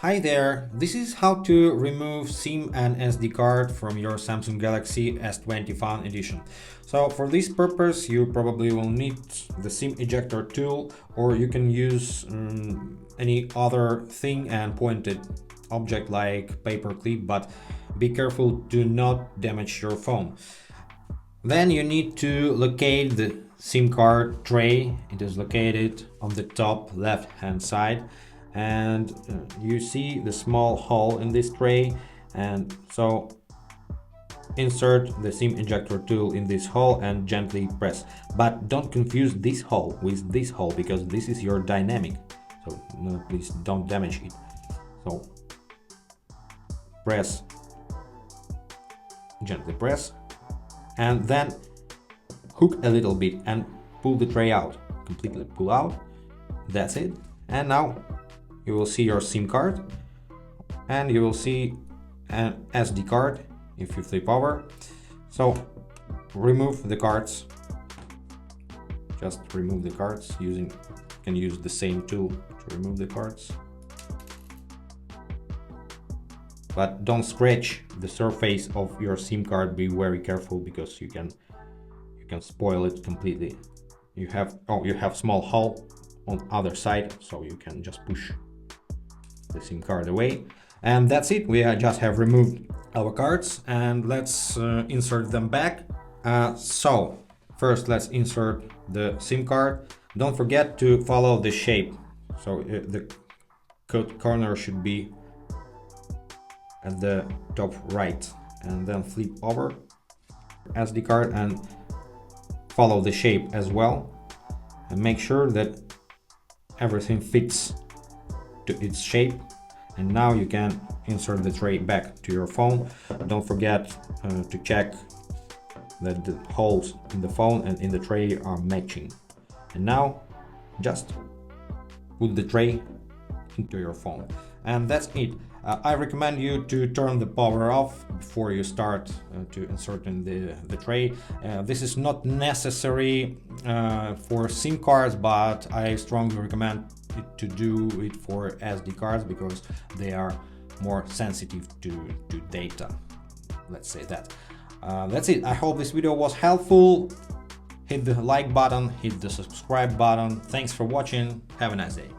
Hi there, this is how to remove SIM and SD card from your Samsung Galaxy S20 FE edition. So for this purpose you probably will need the SIM ejector tool, or you can use any other thing and pointed object like paper clip, but be careful to not damage your phone. Then you need to locate the SIM card tray. It is located on the top left hand side, and you see the small hole in this tray, and so insert the SIM ejector tool in this hole and gently press. But don't confuse this hole with this hole, because this is your dynamic, so please don't damage it. So press, gently press, and then hook a little bit and pull the tray out, completely pull out. That's it. And now you will see your SIM card, and you will see an SD card if you flip over. So remove the cards, just remove the cards. You can use the same tool to remove the cards, but don't scratch the surface of your SIM card. Be very careful, because you can spoil it completely. You have small hole on other side, so you can just push the SIM card away, and that's it. We just have removed our cards, and let's insert them back. So first let's insert the SIM card. Don't forget to follow the shape, so the corner should be at the top right, and then flip over SD card and follow the shape as well, and make sure that everything fits to its shape. And now you can insert the tray back to your phone. Don't forget to check that the holes in the phone and in the tray are matching. And now just put the tray into your phone, and that's it. I recommend you to turn the power off before you start to insert in the tray. This is not necessary for SIM cards, but I strongly recommend to do it for SD cards, because they are more sensitive to data, let's say that. That's it. I hope this video was helpful. Hit the like button, hit the subscribe button. Thanks for watching. Have a nice day.